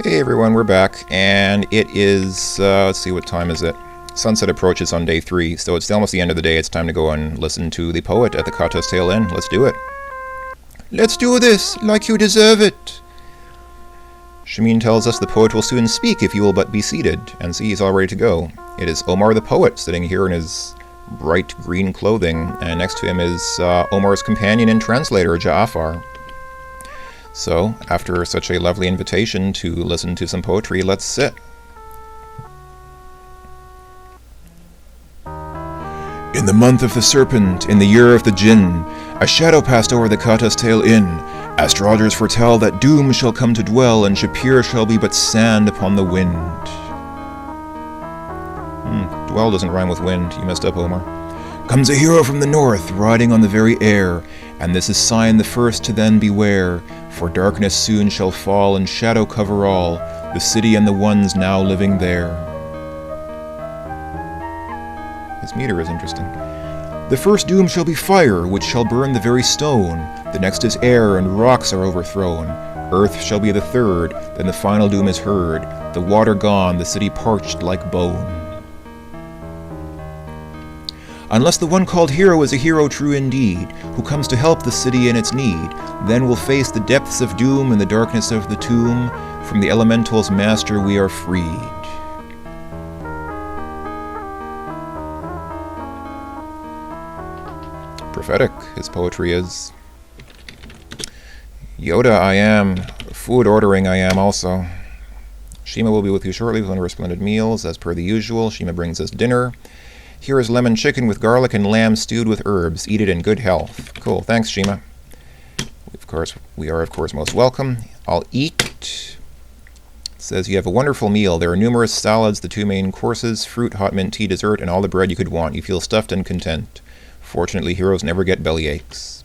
Hey everyone, we're back, and it is, let's see, what time is it? Sunset approaches on day 3, so it's almost the end of the day. It's time to go and listen to the poet at the Kata's Tail Inn. Let's do it. Let's do this, like you deserve it. Shamin tells us the poet will soon speak if you will but be seated, and see, he's all ready to go. It is Omar the poet, sitting here in his bright green clothing, and next to him is Omar's companion and translator, Ja'afar. So, after such a lovely invitation to listen to some poetry, let's sit. In the month of the serpent, in the year of the Jinn, a shadow passed over the Kata's Tail Inn. Astrologers foretell that doom shall come to dwell, and Shapir shall be but sand upon the wind. Dwell doesn't rhyme with wind. You messed up, Omar. Comes a hero from the north, riding on the very air, and this is sign the first to then beware, for darkness soon shall fall and shadow cover all, the city and the ones now living there. His meter is interesting. The first doom shall be fire, which shall burn the very stone. The next is air, and rocks are overthrown. Earth shall be the third, then the final doom is heard. The water gone, the city parched like bone. Unless the one called hero is a hero true indeed, who comes to help the city in its need, then we'll face the depths of doom and the darkness of the tomb. From the elemental's master we are freed. Prophetic, his poetry is. Yoda I am, food ordering I am also. Shima will be with you shortly with one of her splendid meals. As per the usual, Shima brings us dinner. Here is lemon chicken with garlic and lamb stewed with herbs. Eat it in good health. Cool, thanks, Shima. We are, of course, most welcome. I'll eat. It says you have a wonderful meal. There are numerous salads, the 2 main courses, fruit, hot mint tea, dessert, and all the bread you could want. You feel stuffed and content. Fortunately, heroes never get belly aches.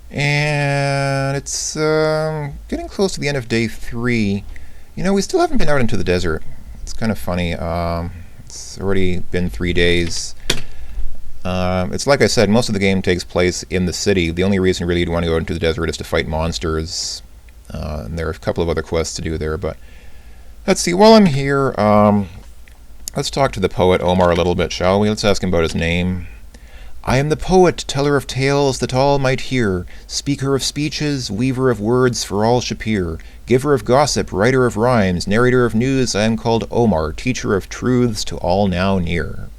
And it's getting close to the end of day 3. You know, we still haven't been out into the desert. It's kind of funny. It's already been 3 days. It's like I said, most of the game takes place in the city. The only reason really you'd want to go into the desert is to fight monsters. And there are a couple of other quests to do there, but let's see. While I'm here, let's talk to the poet Omar a little bit, shall we? Let's ask him about his name. I am the poet, teller of tales that all might hear, speaker of speeches, weaver of words for all Shapir, giver of gossip, writer of rhymes, narrator of news. I am called Omar, teacher of truths to all now near.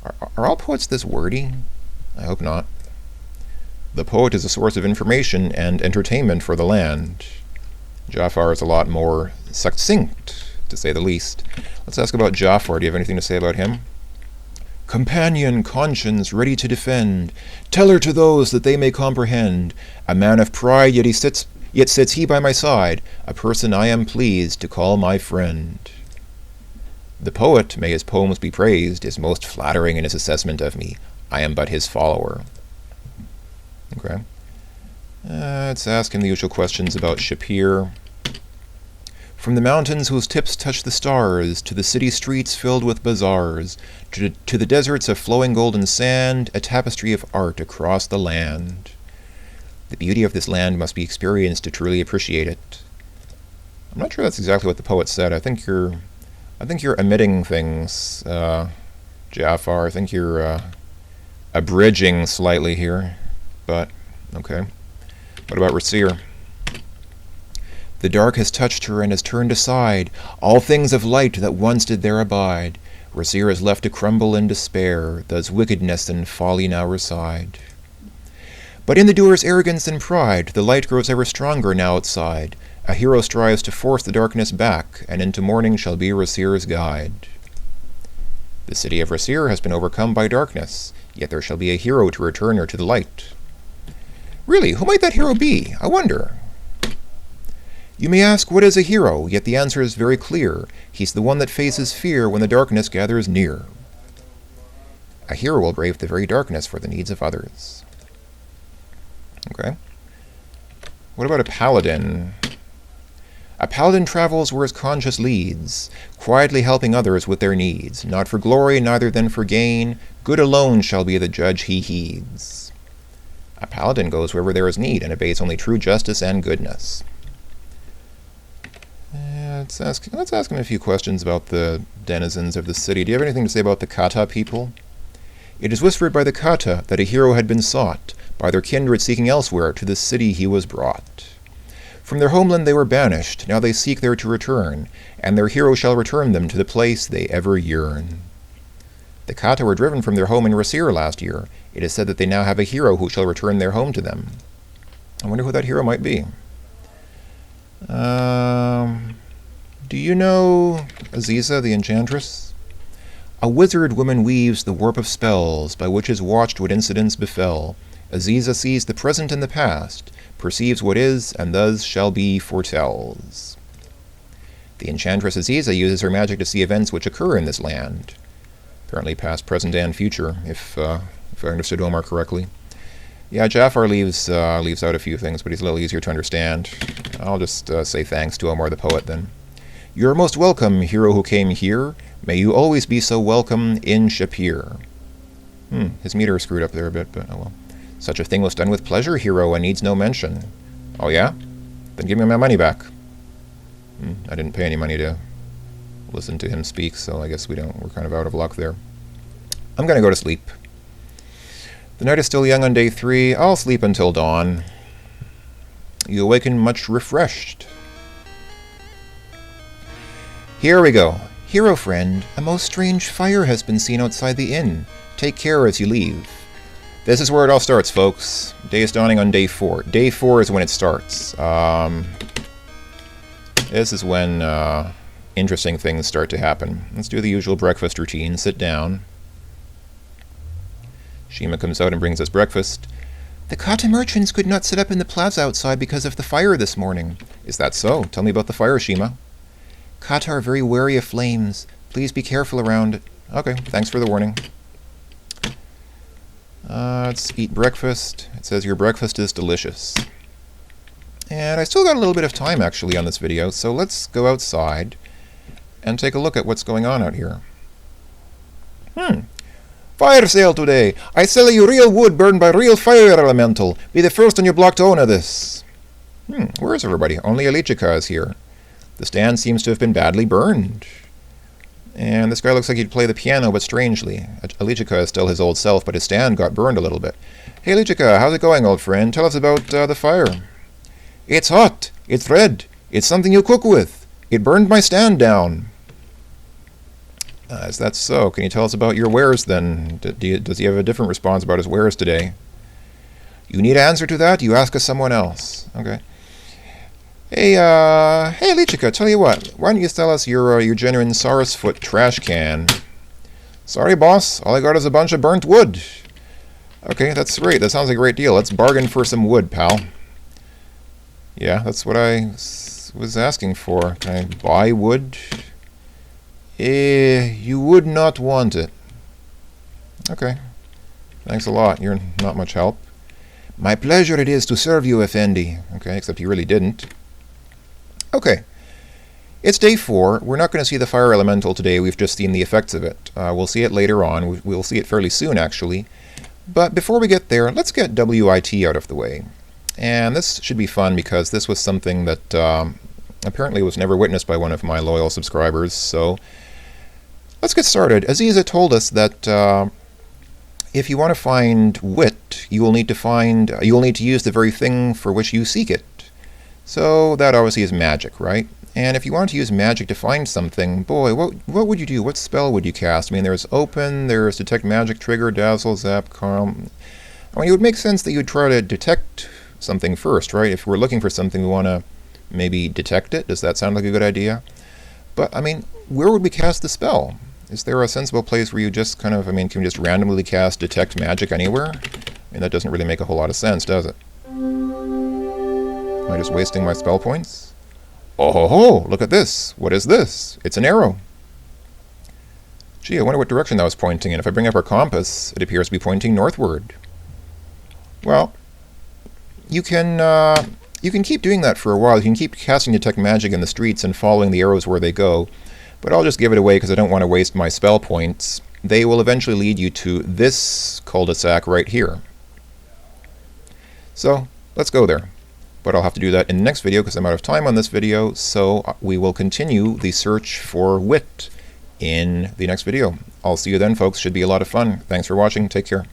Are all poets this wordy? I hope not. The poet is a source of information and entertainment for the land. Ja'afar is a lot more succinct, to say the least. Let's ask about Ja'afar. Do you have anything to say about him? Companion, conscience, ready to defend, teller to those that they may comprehend, a man of pride, yet sits he by my side, a person I am pleased to call my friend. The poet, may his poems be praised, is most flattering in his assessment of me. I am but his follower. Okay. Let's ask him the usual questions about Shapir. From the mountains whose tips touch the stars, to the city streets filled with bazaars, to the deserts of flowing golden sand, a tapestry of art across the land. The beauty of this land must be experienced to truly appreciate it. I'm not sure that's exactly what the poet said. I think you're omitting things, Ja'afar. I think you're abridging slightly here, but okay. What about Rasir? The dark has touched her and has turned aside all things of light that once did there abide. Rasir is left to crumble in despair, thus wickedness and folly now reside. But in the doer's arrogance and pride, the light grows ever stronger now outside. A hero strives to force the darkness back, and into morning shall be Rasir's guide. The city of Rasir has been overcome by darkness, yet there shall be a hero to return her to the light. Really, who might that hero be? I wonder. You may ask, what is a hero? Yet the answer is very clear. He's the one that faces fear when the darkness gathers near. A hero will brave the very darkness for the needs of others. Okay. What about a paladin? A paladin travels where his conscience leads, quietly helping others with their needs. Not for glory, neither then for gain. Good alone shall be the judge he heeds. A paladin goes wherever there is need and obeys only true justice and goodness. Let's ask him a few questions about the denizens of the city. Do you have anything to say about the Kata people? It is whispered by the Kata that a hero had been sought, by their kindred seeking elsewhere, to the city he was brought. From their homeland they were banished, now they seek there to return, and their hero shall return them to the place they ever yearn. The Kata were driven from their home in Rasir last year. It is said that they now have a hero who shall return their home to them. I wonder who that hero might be. Do you know Aziza the Enchantress? A wizard woman weaves the warp of spells, by which is watched what incidents befell. Aziza sees the present and the past, perceives what is, and thus shall be foretells. The Enchantress Aziza uses her magic to see events which occur in this land. Apparently past, present, and future, if I understood Omar correctly. Yeah, Jafar leaves out a few things, but he's a little easier to understand. I'll just say thanks to Omar the poet, then. You're most welcome, hero who came here. May you always be so welcome in Shapir. His meter is screwed up there a bit, but oh well. Such a thing was done with pleasure, hero, and needs no mention. Oh yeah? Then give me my money back. I didn't pay any money to listen to him speak, so I guess we're kind of out of luck there. I'm gonna go to sleep. The night is still young on day 3. I'll sleep until dawn. You awaken much refreshed. Here we go. Hero friend, a most strange fire has been seen outside the inn. Take care as you leave. This is where it all starts, folks. Day is dawning on day 4. Day 4 is when it starts. This is when interesting things start to happen. Let's do the usual breakfast routine. Sit down. Shima comes out and brings us breakfast. The Kata merchants could not sit up in the plaza outside because of the fire this morning. Is that so? Tell me about the fire, Shima. Kata are very wary of flames. Please be careful around it. Okay, thanks for the warning. Let's eat breakfast. It says your breakfast is delicious. And I still got a little bit of time, actually, on this video, so let's go outside and take a look at what's going on out here. Fire sale today. I sell you real wood burned by real fire elemental. Be the first on your block to own of this. Where is everybody? Only Alichika is here. The stand seems to have been badly burned. And this guy looks like he'd play the piano, but strangely. Alichika is still his old self, but his stand got burned a little bit. Hey Alichika, how's it going, old friend? Tell us about the fire. It's hot. It's red. It's something you cook with. It burned my stand down. Is that so? Can you tell us about your wares, then? Does he have a different response about his wares today? You need an answer to that? You ask us someone else. Okay. Hey Lichika, tell you what. Why don't you sell us your genuine Saurusfoot trash can? Sorry, boss. All I got is a bunch of burnt wood. Okay, that's great. That sounds like a great deal. Let's bargain for some wood, pal. Yeah, that's what I was asking for. Can I buy wood? You would not want it. Okay. Thanks a lot. You're not much help. My pleasure it is to serve you, Effendi. Okay, except he really didn't. Okay. It's day 4. We're not going to see the fire elemental today. We've just seen the effects of it. We'll see it later on. We'll see it fairly soon, actually. But before we get there, let's get WIT out of the way. And this should be fun because this was something that apparently was never witnessed by one of my loyal subscribers. So let's get started. Aziza told us that if you want to find wit, you will need to use the very thing for which you seek it. So that obviously is magic, right? And if you want to use magic to find something, boy, what would you do? What spell would you cast? I mean, there's Open, there's Detect Magic Trigger, Dazzle, Zap, Calm. I mean, it would make sense that you'd try to detect something first, right? If we're looking for something, we want to maybe detect it. Does that sound like a good idea? But, I mean, where would we cast the spell? Is there a sensible place where you just kind of, I mean, can we just randomly cast Detect Magic anywhere? I mean, that doesn't really make a whole lot of sense, does it? Am I just wasting my spell points? Oh ho ho! Look at this! What is this? It's an arrow. Gee, I wonder what direction that was pointing in. If I bring up our compass, it appears to be pointing northward. Well, you can keep doing that for a while. You can keep casting Detect Magic in the streets and following the arrows where they go. But I'll just give it away because I don't want to waste my spell points. They will eventually lead you to this cul-de-sac right here. So let's go there. But I'll have to do that in the next video because I'm out of time on this video, so we will continue the search for wit in the next video. I'll see you then, folks. Should be a lot of fun. Thanks for watching. Take care.